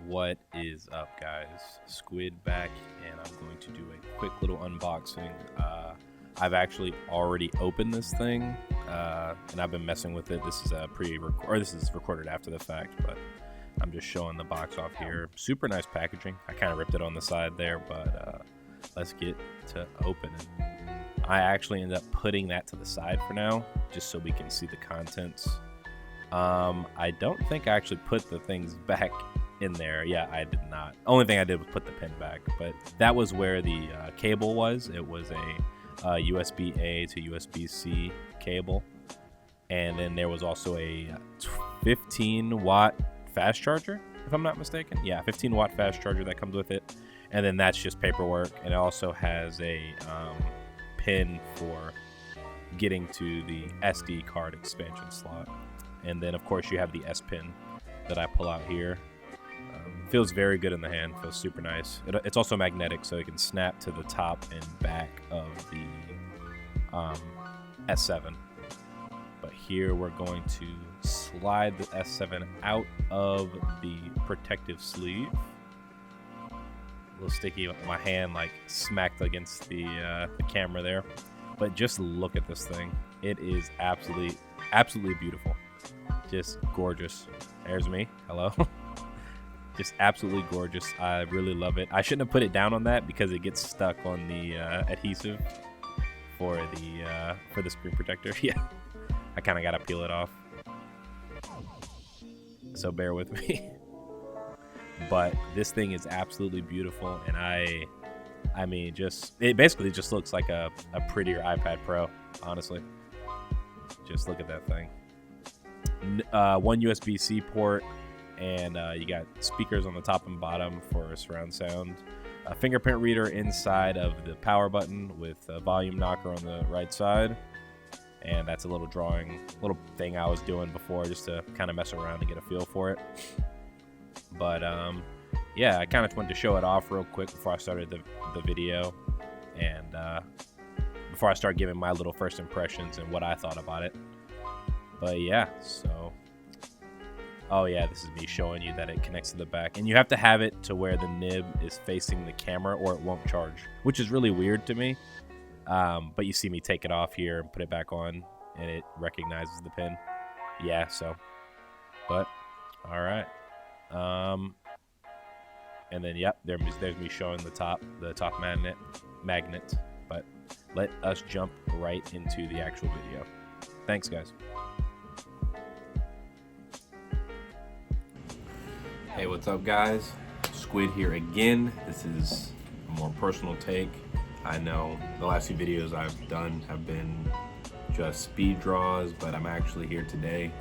What is up, guys? Squid back, and I'm going to do a quick little unboxing. I've actually already opened this thing, and I've been messing with it. This is a this is recorded after the fact, but I'm just showing the box off here. Super nice packaging. I kind of ripped it on the side there, but let's get to opening. I actually ended up putting that to the side for now, just so we can see the contents. I don't think I actually put the things back in there. Yeah, I did not. Only thing I did was put the pin back, but that was where the cable was. It was a USB-A to USB-C cable, and then there was also a 15-watt fast charger, if I'm not mistaken. Yeah, 15-watt fast charger that comes with it, and then that's just paperwork. And it also has a pin for getting to the SD card expansion slot. And then, of course, you have the S pin that I pull out here. Feels very good in the hand. Feels super nice. It's also magnetic, so it can snap to the top and back of the S7. But here we're going to slide the S7 out of the protective sleeve. A little sticky. My hand like smacked against the camera there. But just look at this thing. It is absolutely beautiful. Just gorgeous. There's me. Hello. Just absolutely gorgeous. I really love it. I shouldn't have put it down on that because it gets stuck on the adhesive for the screen protector. Yeah, I kind of got to peel it off. So bear with me. But this thing is absolutely beautiful, and I mean, it basically just looks like a prettier iPad Pro, honestly. Just look at that thing. One USB-C port, and you got speakers on the top and bottom for surround sound. A fingerprint reader inside of the power button with a volume knocker on the right side. And that's a little thing I was doing before just to kind of mess around and get a feel for it. But yeah, I kind of wanted to show it off real quick before I started the video, and before I start giving my little first impressions and what I thought about it. But yeah, so, oh yeah, this is me showing you that it connects to the back, and you have to have it to where the nib is facing the camera or it won't charge, which is really weird to me. But you see me take it off here and put it back on, and it recognizes the pin. Yeah, so, but all right. And then yep, there's me showing the top magnet. But let us jump right into the actual video. Thanks, guys. Hey, what's up, guys? Squid here again. This is a more personal take. I know the last few videos I've done have been just speed draws, but I'm actually here today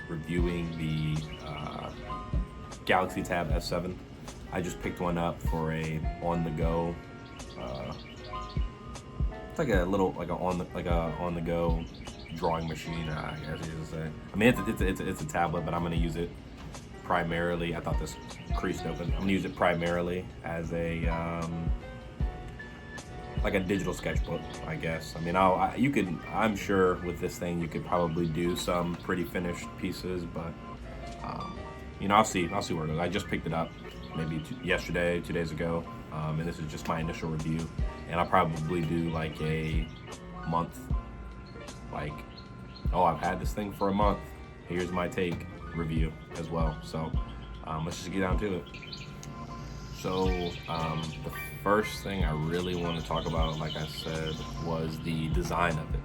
reviewing the Galaxy Tab S7. I just picked one up for a on-the-go. It's like a on-the-go drawing machine, I guess you would say. I mean, it's a tablet, but I'm gonna use it primarily. I thought this creased open. I'm gonna use it primarily as a like a digital sketchbook, I guess. I mean, I'm sure with this thing you could probably do some pretty finished pieces, but you know, I'll see where it goes. I just picked it up maybe yesterday, 2 days ago, and this is just my initial review. And I'll probably do like a month, like, oh, I've had this thing for a month, here's my take review as well. So let's just get down to it. So the first thing I really want to talk about, like I said, was the design of it.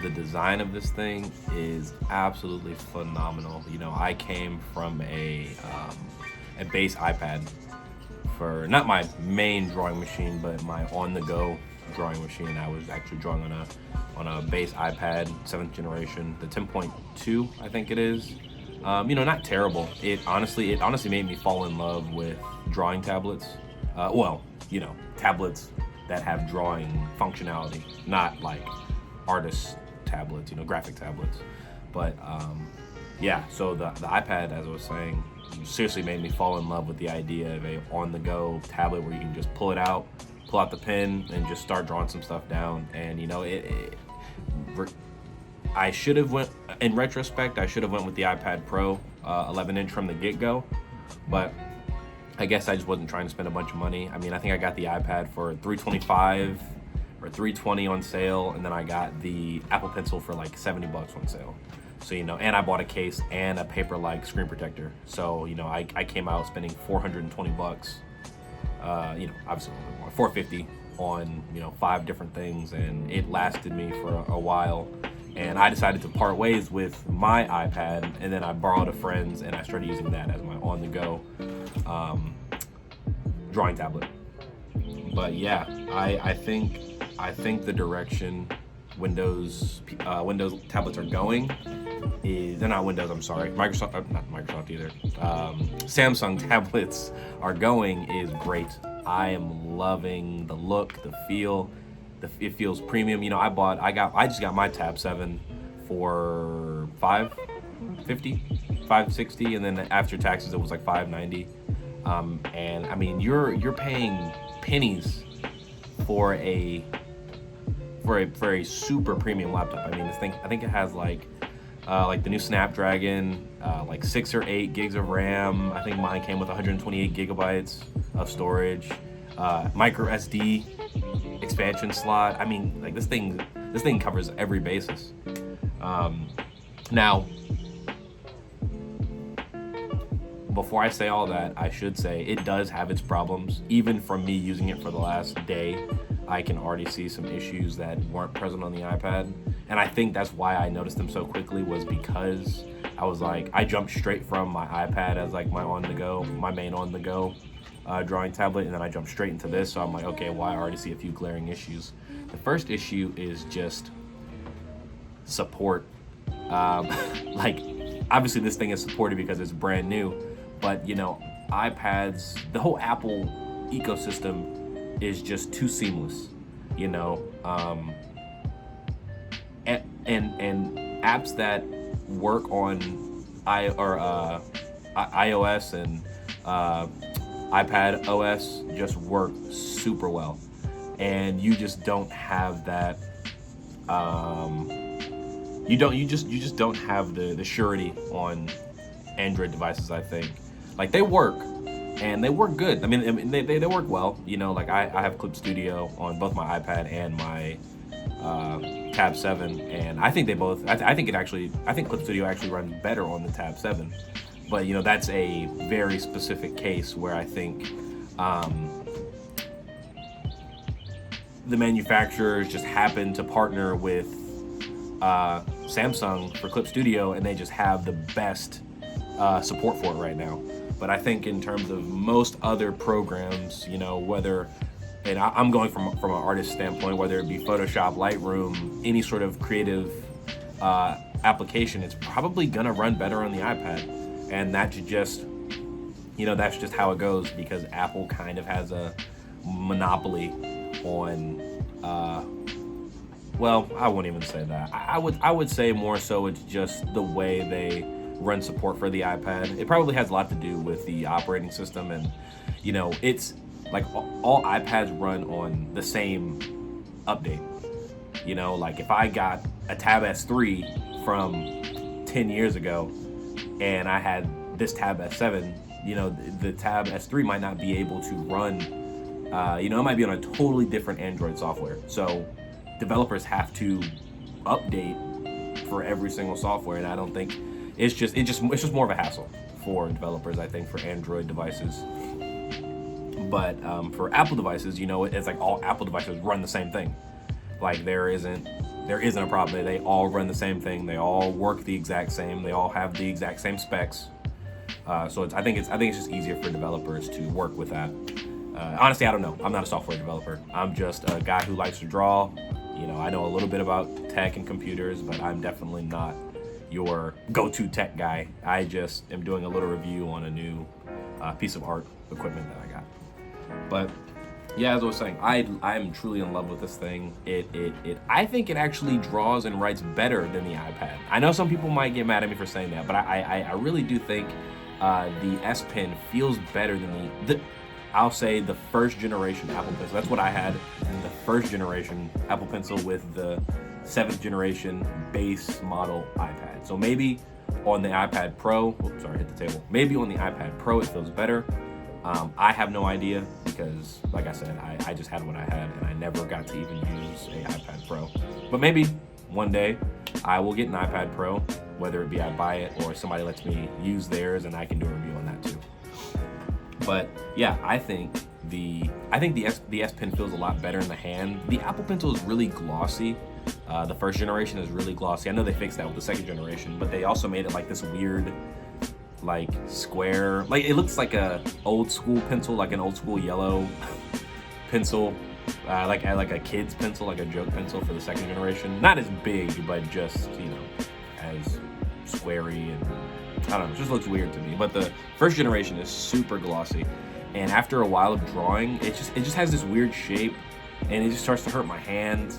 The design of this thing is absolutely phenomenal. You know, I came from a base iPad for not my main drawing machine, but my on-the-go drawing machine. I was actually drawing on a base iPad, 7th generation, the 10.2, I think it is. You know, not terrible. It honestly made me fall in love with drawing tablets. Well, you know, tablets that have drawing functionality, not like artist tablets, you know, graphic tablets. But yeah, so the iPad, as I was saying, seriously made me fall in love with the idea of a on-the-go tablet where you can just pull out the pen and just start drawing some stuff down. And you know, in retrospect, I should have went with the iPad Pro 11-inch from the get-go. But I guess I just wasn't trying to spend a bunch of money. I mean, I think I got the iPad for $325 or $320 on sale, and then I got the Apple Pencil for like $70 on sale. So, and I bought a case and a paper-like screen protector. So, I came out spending $420. Obviously a little bit more, $450 on 5 different things, and it lasted me for a while. And I decided to part ways with my iPad, and then I borrowed a friend's, and I started using that as my on-the-go drawing tablet. But yeah, I think the direction Windows tablets are going is, they're not Windows, I'm sorry, Microsoft, not Microsoft either, Samsung tablets are going is great. I am loving the look, the feel. It feels premium. I just got my Tab 7 for $560, and then after taxes it was like $590. And I mean, you're paying pennies for a super premium laptop. I mean, this thing, I think it has like the new Snapdragon, like 6 or 8 gigs of RAM. I think mine came with 128 gigabytes of storage, micro SD expansion slot. I mean, like this thing covers every basis. Now, before I say all that, I should say it does have its problems. Even from me using it for the last day, I can already see some issues that weren't present on the iPad. And I think that's why I noticed them so quickly, was because I jumped straight from my iPad as like my main on-the-go drawing tablet, and then I jumped straight into this. So I'm like, okay, well, I already see a few glaring issues. The first issue is just support. Like, obviously this thing is supported because it's brand new, but iPads, the whole Apple ecosystem is just too seamless, and apps that work on iOS and iPad OS just work super well, and you just don't have that. You just don't have the surety on Android devices. I think, like, they work, and they work good. I mean they work well. Like I have Clip Studio on both my iPad and my Tab 7, and I think they both. I think Clip Studio actually runs better on the Tab 7. But that's a very specific case where I think the manufacturers just happen to partner with Samsung for Clip Studio, and they just have the best support for it right now. But I think in terms of most other programs, whether, and I'm going from an artist standpoint, whether it be Photoshop, Lightroom, any sort of creative application, it's probably gonna run better on the iPad. And that's just how it goes, because Apple kind of has a monopoly on, well, I won't even say that. I would say more so it's just the way they run support for the iPad. It probably has a lot to do with the operating system, and it's like all iPads run on the same update. Like if I got a Tab S3 from 10 years ago, and I had this Tab S7, the Tab S3 might not be able to run, it might be on a totally different Android software. So developers have to update for every single software, and I don't think it's just more of a hassle for developers, I think, for Android devices. But for Apple devices, it's like all Apple devices run the same thing. Like there isn't a problem. They all run the same thing. They all work the exact same. They all have the exact same specs. So I think it's just easier for developers to work with that. Honestly, I don't know. I'm not a software developer. I'm just a guy who likes to draw. I know a little bit about tech and computers, but I'm definitely not your go-to tech guy. I just am doing a little review on a new piece of art equipment that I got. But yeah, as I was saying, I am truly in love with this thing. I think it actually draws and writes better than the iPad. I know some people might get mad at me for saying that, but I really do think the S Pen feels better than I'll say the first generation Apple Pencil. That's what I had, the first generation Apple Pencil with the 7th generation base model iPad. So maybe on the iPad Pro, oops, sorry, hit the table. Maybe on the iPad Pro it feels better. I have no idea because, like I said, I just had what I had and I never got to even use a iPad Pro. But maybe one day I will get an iPad Pro, whether it be I buy it or somebody lets me use theirs and I can do a review on that too. But yeah, I think the S Pen feels a lot better in the hand. The Apple Pencil is really glossy. The first generation is really glossy. I know they fixed that with the second generation, but they also made it like this weird, like square, like it looks like a old school pencil, like an old school yellow pencil, like a kid's pencil, like a joke pencil for the second generation. Not as big, but just, you know, as squarey, and I don't know, it just looks weird to me. But the first generation is super glossy, and after a while of drawing, it just has this weird shape, and it just starts to hurt my hands.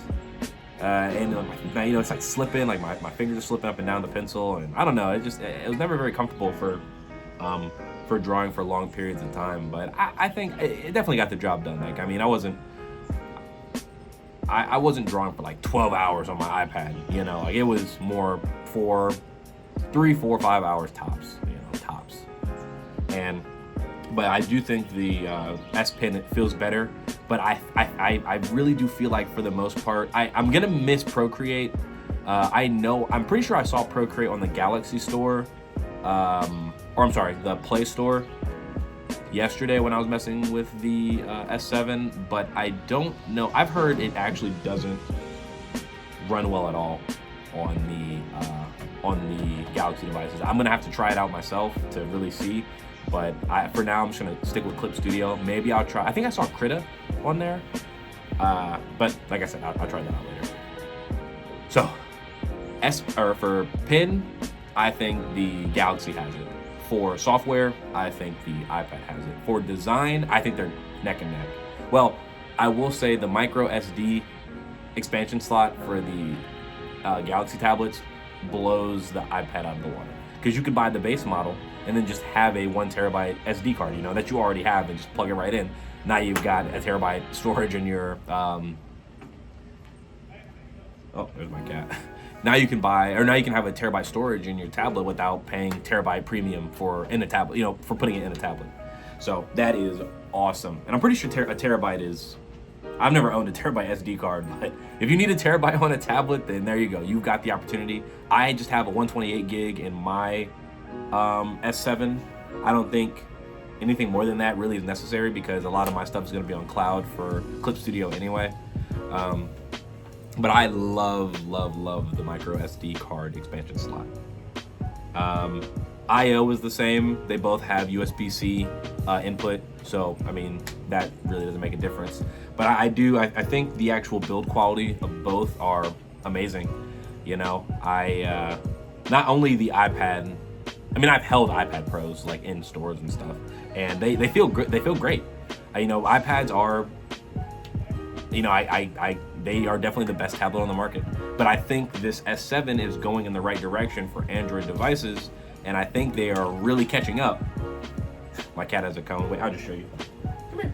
And you know, it's like slipping, like my fingers are slipping up and down the pencil, and I don't know, it was never very comfortable for drawing for long periods of time. But I think it definitely got the job done. Like, I mean, I wasn't drawing for like 12 hours on my iPad, you know, like it was more for 3, 4, 5 hours tops, you know, tops. But I do think the S Pen, it feels better. But I really do feel like for the most part, I'm gonna miss Procreate. I'm pretty sure I saw Procreate on the Galaxy Store, or I'm sorry, the Play Store yesterday when I was messing with the S7. But I don't know. I've heard it actually doesn't run well at all on the Galaxy devices. I'm gonna have to try it out myself to really see. But for now, I'm just gonna stick with Clip Studio. Maybe I'll try. I think I saw Krita on there, but like I said, I'll try that out later. So, for pen, I think the Galaxy has it. For software, I think the iPad has it. For design, I think they're neck and neck. Well, I will say the micro SD expansion slot for the Galaxy tablets blows the iPad out of the water. Because you could buy the base model and then just have a 1 terabyte SD card, you know, that you already have, and just plug it right in. Now you've got a terabyte storage in your, oh, there's my cat. Now you can have a terabyte storage in your tablet without paying terabyte premium in a tablet, you know, for putting it in a tablet. So that is awesome. And I'm pretty sure a terabyte is, I've never owned a terabyte SD card, but if you need a terabyte on a tablet, then there you go. You've got the opportunity. I just have a 128 gig in my S7. I don't think anything more than that really is necessary because a lot of my stuff is going to be on cloud for Clip Studio anyway. But I love the micro SD card expansion slot. I/O is the same. They both have USB-C input, so I mean that really doesn't make a difference. But I think the actual build quality of both are amazing. You know, not only the iPad. I mean, I've held iPad Pros like in stores and stuff, and they feel good. They feel great. You know, iPads are, you know, they are definitely the best tablet on the market. But I think this S7 is going in the right direction for Android devices, and I think they are really catching up. My cat has a cone. Wait, I'll just show you. Come here.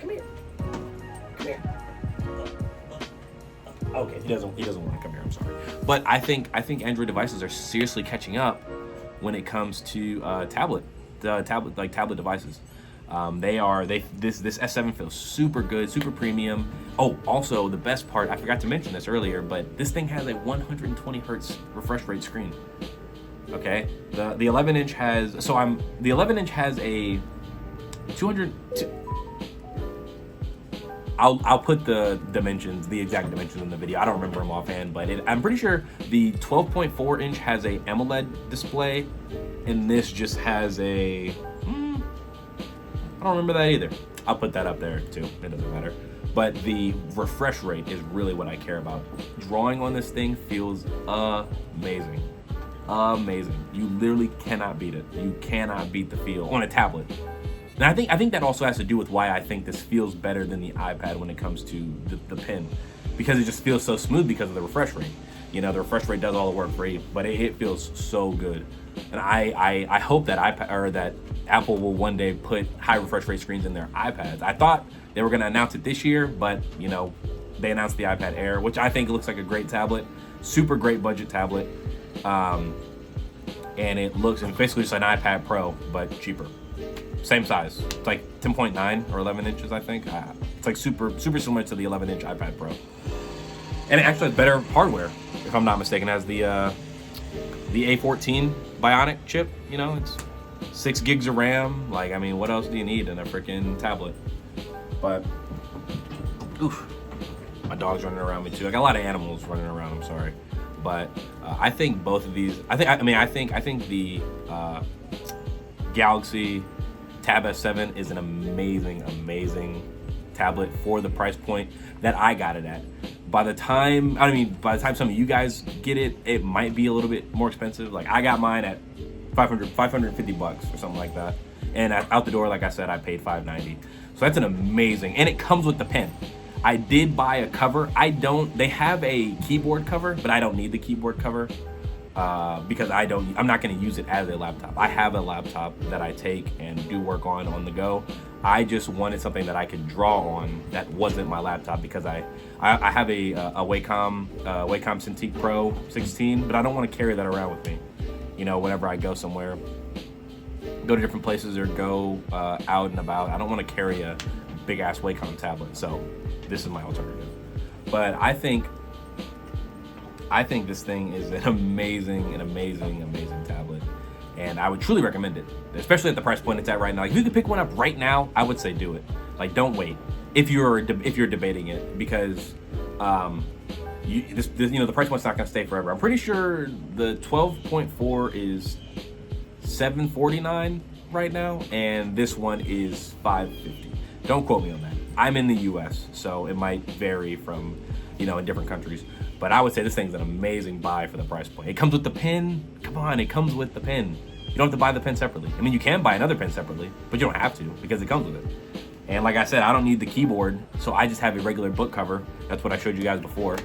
Come here. Come here. Okay, he doesn't want to come here. I'm sorry. But I think Android devices are seriously catching up when it comes to tablet devices. This S7 feels super good, super premium. Oh, also the best part, I forgot to mention this earlier, but this thing has a 120 hertz refresh rate screen. Okay, the 11-inch has a 200. I'll put the exact dimensions in the video. I don't remember them offhand, but I'm pretty sure the 12.4 inch has a AMOLED display, and this just has a, I don't remember that either. I'll put that up there too, it doesn't matter. But the refresh rate is really what I care about. Drawing on this thing feels amazing. Amazing. You literally cannot beat it. You cannot beat the feel on a tablet. And I think that also has to do with why I think this feels better than the iPad when it comes to the pen, because it just feels so smooth because of the refresh rate. You know, the refresh rate does all the work for you, but it feels so good. And I hope that that Apple will one day put high refresh rate screens in their iPads. I thought they were going to announce it this year, but you know, they announced the iPad Air, which I think looks like a great tablet, super great budget tablet. and it looks, and basically just an iPad Pro but cheaper, same size. It's like 10.9 or 11 inches, I think. It's like super similar to the 11-inch iPad Pro, and it actually has better hardware, if I'm not mistaken. It has the A14 Bionic chip. You know, it's 6 gigs of RAM. Like, I mean, what else do you need in a freaking tablet? But oof, my dog's running around me too. I got a lot of animals running around. I'm sorry, but I think both of these. I think the Galaxy Tab S7 is an amazing tablet for the price point that I got it at. By the time some of you guys get it, it might be a little bit more expensive. Like, I got mine at $550 or something like that, and out the door, like I said, I paid $590. So that's an amazing, and it comes with the pen. I did buy a cover. They have a keyboard cover, but I don't need the keyboard cover because I'm not going to use it as a laptop. I have a laptop that I take and do work on the go. I just wanted something that I could draw on that wasn't my laptop, because I have a Wacom Cintiq Pro 16, but I don't want to carry that around with me. You know, whenever I go somewhere, go to different places or go out and about, I don't want to carry a big ass Wacom tablet. So this is my alternative. But I think this thing is an amazing tablet, and I would truly recommend it, especially at the price point it's at right now. Like, if you could pick one up right now, I would say do it. Like, don't wait if you're debating it, because the price point's not going to stay forever. I'm pretty sure the 12.4 is $749 right now, and this one is $550. Don't quote me on that. I'm in the US, so it might vary from, in different countries. But I would say this thing's an amazing buy for the price point. It comes with the pen. Come on, it comes with the pen. You don't have to buy the pen separately. I mean, you can buy another pen separately, but you don't have to, because it comes with it. And like I said, I don't need the keyboard, so I just have a regular book cover. That's what I showed you guys before.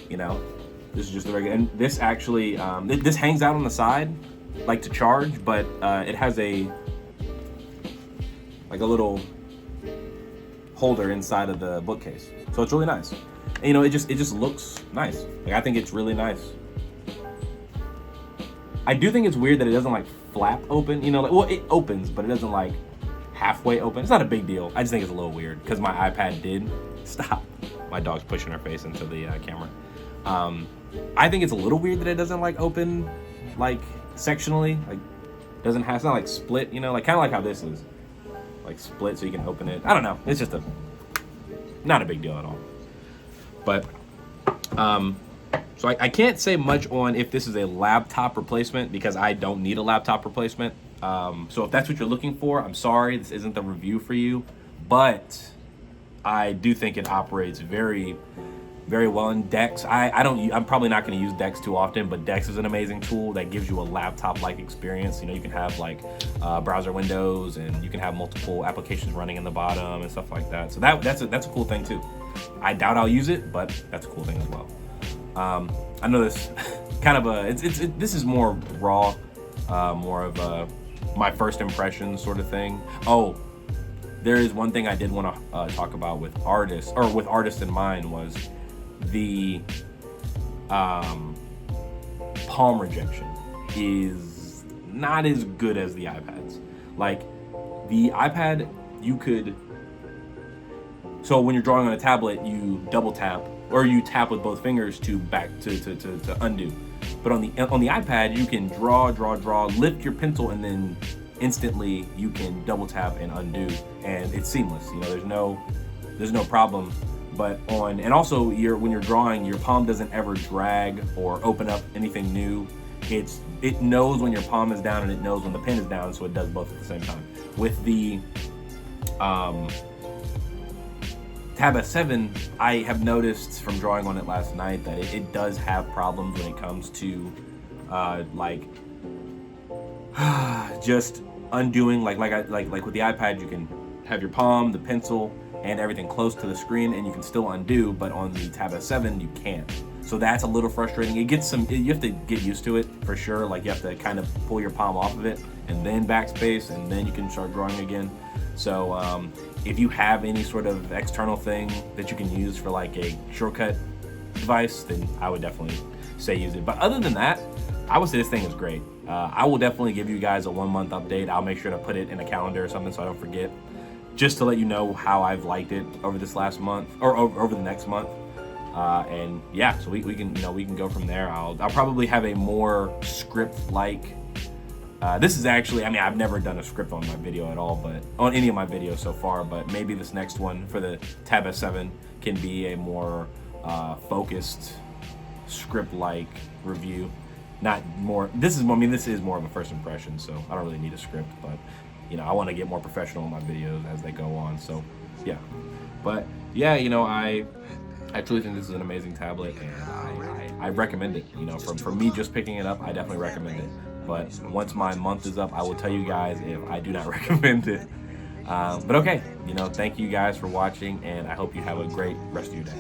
This is just the regular. And this actually, this hangs out on the side, like to charge, but it has a little holder inside of the bookcase, so it's really nice. And, it just looks nice. Like, I think it's really nice. I do think it's weird that it doesn't like flap open. It opens, but it doesn't like halfway open. It's not a big deal. I just think it's a little weird because my iPad did. Stop. My dog's pushing her face into the camera. I think it's a little weird that it doesn't like open like sectionally. Like, it's not like split. Like kind of like how this is. Like split so you can open it. I don't know. It's just not a big deal at all. But so I can't say much on if this is a laptop replacement, because I don't need a laptop replacement. So if that's what you're looking for, I'm sorry, this isn't the review for you. But I do think it operates very, very well in Dex. I'm probably not going to use Dex too often, but Dex is an amazing tool that gives you a laptop-like experience. You can have like browser windows, and you can have multiple applications running in the bottom and stuff like that. So that's a cool thing too. I doubt I'll use it, but that's a cool thing as well. I know this kind of this is more raw, more of my first impression sort of thing. Oh, there is one thing I did want to talk about with artists in mind, was the palm rejection is not as good as the iPads. Like, the iPad, so when you're drawing on a tablet, you double tap, or you tap with both fingers to undo. But on the iPad, you can draw, lift your pencil, and then instantly you can double tap and undo, and it's seamless. There's no problem. But and also when you're drawing, your palm doesn't ever drag or open up anything new. It knows when your palm is down, and it knows when the pen is down, so it does both at the same time. With the Tab S7, I have noticed from drawing on it last night that it does have problems when it comes to just undoing. Like with the iPad, you can have your palm, the pencil, and everything close to the screen, and you can still undo. But on the Tab S7, you can't. So that's a little frustrating. You have to get used to it for sure. Like, you have to kind of pull your palm off of it, and then backspace, and then you can start drawing again. So if you have any sort of external thing that you can use for like a shortcut device, then I would definitely say use it. But other than that, I would say this thing is great. I will definitely give you guys a 1 month update. I'll make sure to put it in a calendar or something so I don't forget, just to let you know how I've liked it over this last month or over the next month. And yeah, so we can we can go from there. I'll probably have a more script like. This is actually, I mean, I've never done a script on my video at all, but on any of my videos so far. But maybe this next one for the Tab S7 can be a more focused script-like review. Not more. This is more of a first impression, so I don't really need a script. But I want to get more professional in my videos as they go on. So yeah, but yeah, I truly think this is an amazing tablet, and I recommend it. For me just picking it up, I definitely recommend it. But once my month is up, I will tell you guys if I do not recommend it. But okay, thank you guys for watching, and I hope you have a great rest of your day.